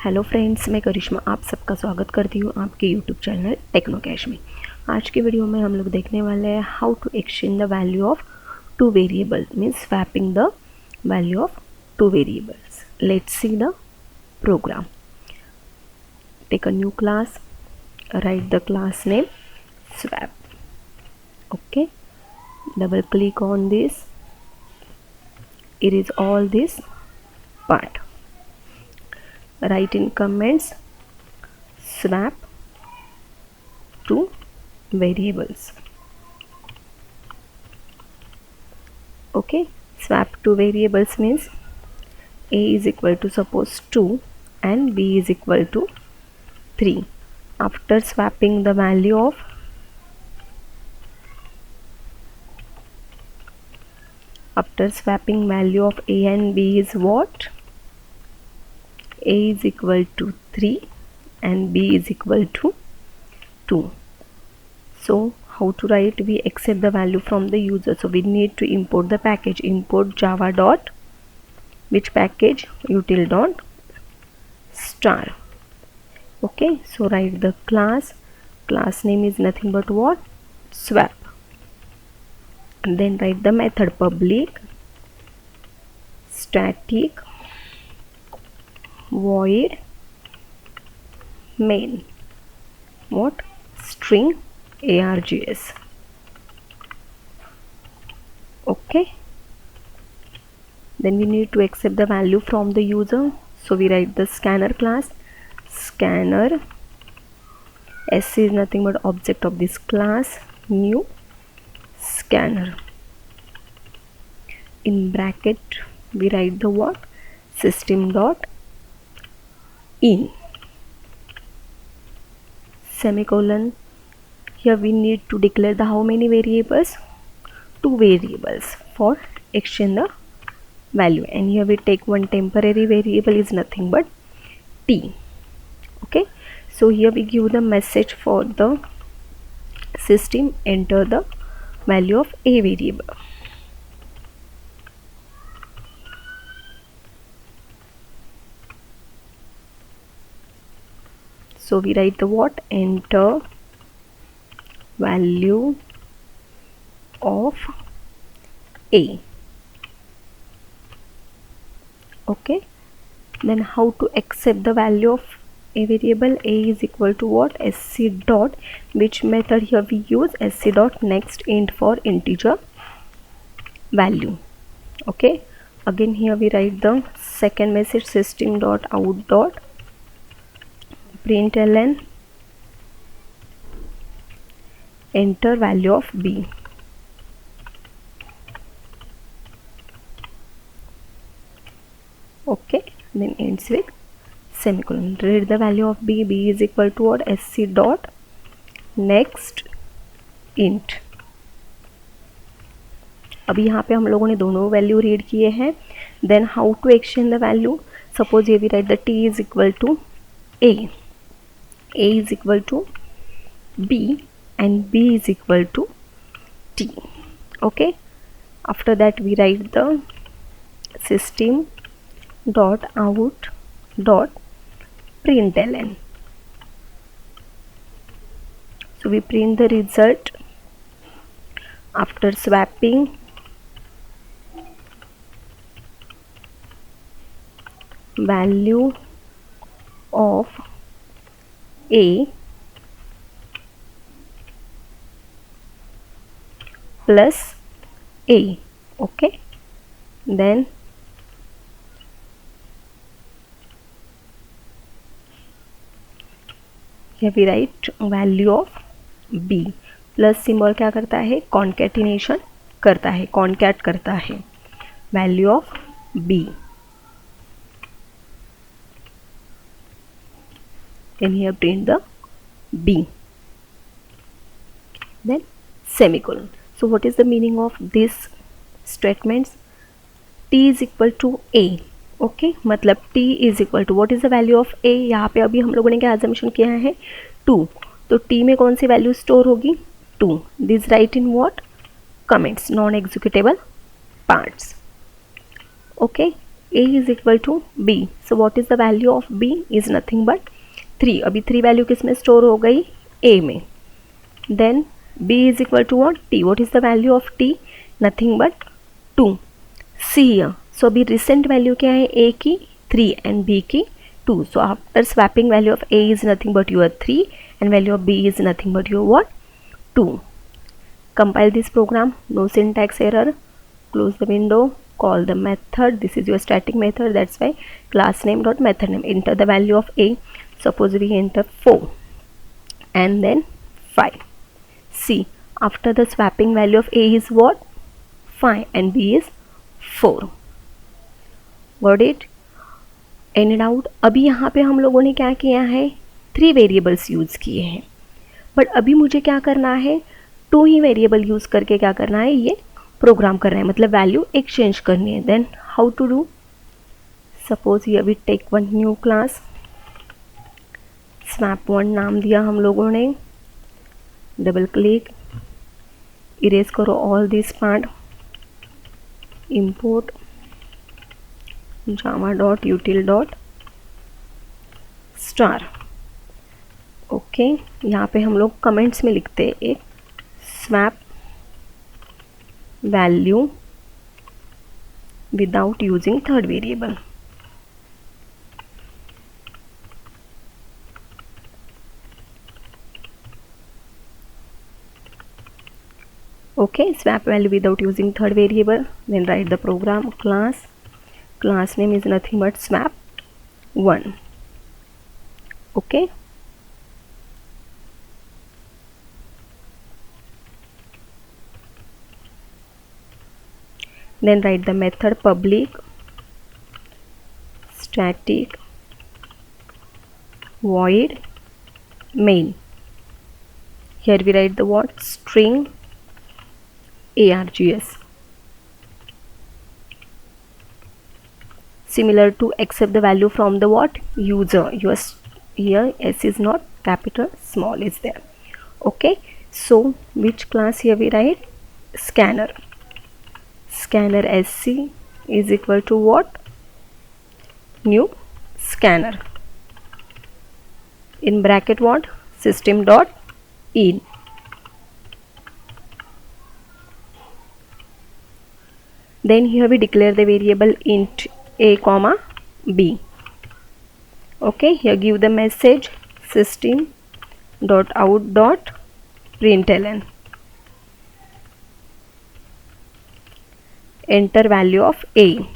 Hello friends, मैं करिश्मा आप सबका स्वागत करती हूँ आपके यूट्यूब चैनल टेक्नो कैश में। आज की वीडियो में हम लोग देखने वाले हैं how to exchange the value of two variable, means swapping the value of two variables. Let's see the program. Take a new class, write the class name swap. Okay, double click on this, erase all this part, write in comments swap to variables. Okay, swap to variables means a is equal to suppose 2 and b is equal to 3. After swapping the value of a and b is what? A is equal to 3 and b is equal to 2. So how to write? We accept the value from the user, so we need to import the package. Import java dot which package? util dot star. Okay, so write the class name is nothing but what? Swap. And then write the method public static void main what? String args. Okay, then we need to accept the value from the user, so we write the scanner class. Scanner s is nothing but object of this class, new scanner. In bracket we write the what? System dot in semicolon. Here we need to declare the how many variables? Two variables for exchange the value, and here we take one temporary variable is nothing but t. Okay, so here we give the message for the system, enter the value of a variable. So we write the what? Enter value of a. Okay, then how to accept the value of a variable? A is equal to what? sc dot which method here we use? sc dot next int for integer value. Okay, again here we write the second message, system dot out dot println enter value of b. Okay, then ends with semicolon. Read the value of b. B is equal to what? sc dot next int. अभी यहाँ पे हम लोगों ने दोनों value read किए हैं. Then how to exchange the value? Suppose ये we write the t is equal to a is equal to b and b is equal to t. Okay, after that we write the system dot out dot println. So we print the result after swapping value of a plus a. Okay, then here we write value of b. Plus symbol क्या करता है? Concatenation करता है, concat करता है value of b. Then here print the b, then semicolon. So what is the meaning of this statements? t is equal to a. Okay, मतलब t is equal to, what is the value of a? यहाँ पे अभी हम लोगों ने क्या assumption किया है? 2. तो t में कौन सी वैल्यू स्टोर होगी? 2. This right in what? Comments, non executable parts. Okay, a is equal to b. So what is the value of b is nothing but 3. अभी 3 वैल्यू किस में स्टोर हो गई, a में. Then b is equal to what, t. What is the value of t? Nothing but 2. See here. So अभी recent value क्या है, a की 3 and b की 2. So after swapping, value of a is nothing but your 3 and value of b is nothing but your what, 2. Compile this program, no syntax error. Close the window, call the method. This is your static method, that's why class name dot method name. Enter the value of a. Suppose we enter 4 and then 5. See, after the swapping, value of a is what, 5 and b is 4. Got it? Any doubt? अभी यहाँ पे हम लोगों ने क्या किया है, 3 variables use किए हैं, बट अभी मुझे क्या करना है, 2 ही वेरिएबल यूज़ करके क्या करना है, ये प्रोग्राम करना है, मतलब वैल्यू एक्सचेंज करनी है. Then how to do? Suppose here we take one new class, swap1 नाम दिया हम लोगों ने. डबल क्लिक, इरेज करो all this part, import java.util.star. Okay, यहाँ पे हम लोग कमेंट्स में लिखते हैं एक swap value without using third variable. Okay, swap value without using third variable. Then write the program. Class name is nothing but swap1. Okay, then write the method public static void main. Here we write the what, string args, similar to accept the value from the what, user. Yours here s is not capital, small is there. Okay, so which class here we write, scanner. Scanner sc is equal to what, new scanner, in bracket what, system dot in. Then here we declare the variable int a comma b. Okay, here give the message system dot out dot println. Enter value of a.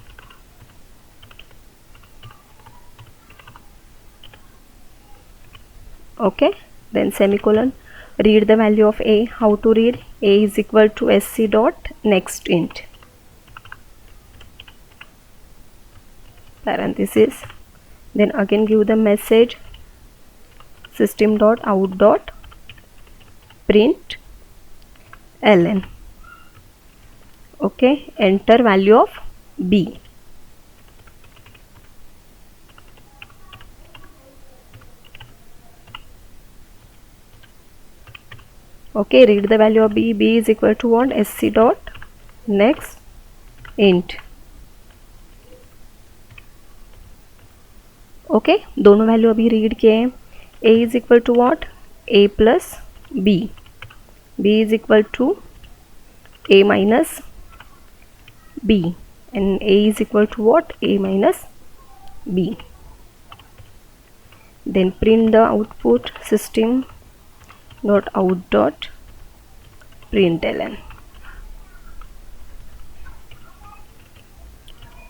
Okay, then semicolon, read the value of a. How to read? A is equal to sc dot next int, parenthesis, then again give the message system dot out dot print ln. Okay, enter value of b. Okay, read the value of b. B is equal to what, sc dot next int. Okay, दोनों value अभी read किए हैं. a is equal to what, a plus b, b is equal to a minus b and a is equal to what, a minus b. Then print the output system dot out dot println.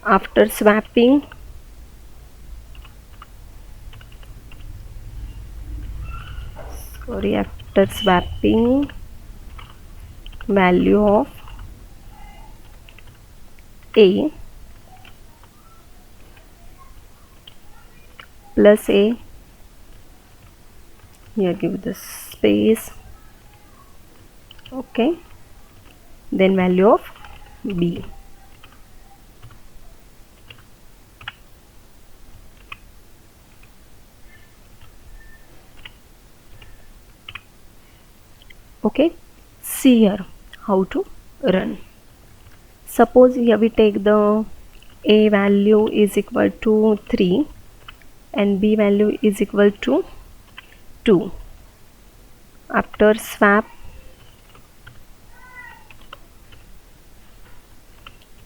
After swapping, value of a plus a, here give the space. Okay, then value of b. Okay, see here how to run. Suppose here we take the A value is equal to 3 and B value is equal to 2. After swap,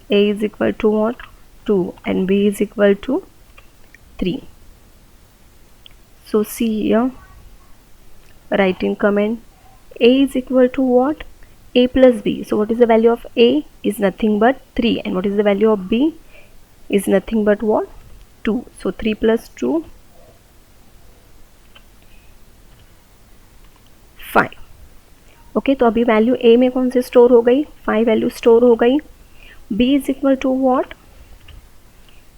A is equal to what? 2 and B is equal to 3. So see here, write in comment, A is equal to what? A plus B. So what is the value of A? Is nothing but 3. And what is the value of B? Is nothing but what? 2. So 3 plus 2, 5. Okay, तो अभी value ए में कौन से store हो गई? 5 value store हो गई. B is equal to what?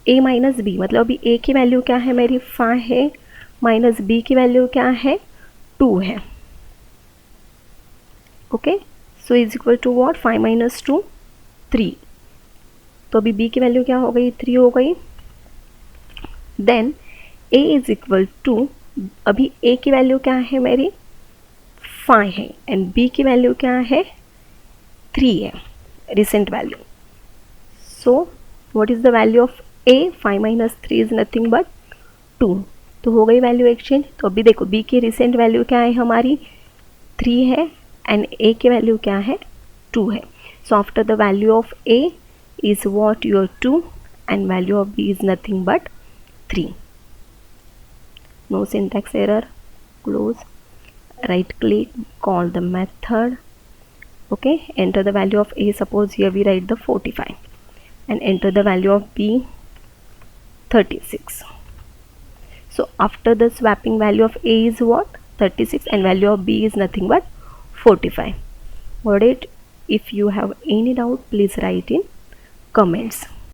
A minus B. मतलब अभी ए की वैल्यू क्या है मेरी? 5 है, माइनस बी की वैल्यू क्या है? 2 है. Okay, so is equal to what? 5 minus 2, 3. तो अभी बी की वैल्यू क्या हो गई? 3 हो गई. Then A is equal to, अभी ए की वैल्यू क्या है मेरी? 5 है एंड बी की वैल्यू क्या है? 3 है, recent value. So what is the value of A? 5 minus 3 is nothing but 2. तो हो गई वैल्यू एक्सचेंज. तो अभी देखो बी की रिसेंट वैल्यू क्या है हमारी? 3 है एंड ए की वैल्यू क्या है? 2 है. So after the value of A is what? Your 2 and value of B is nothing but 3. No syntax error. Close. Right click, call the method. Okay, enter the value of A. Suppose here we write the 45 and enter the value of B, 36. So after the swapping, value of A is what? 36 and value of B is nothing but 45. Got it? If you have any doubt, please write in comments.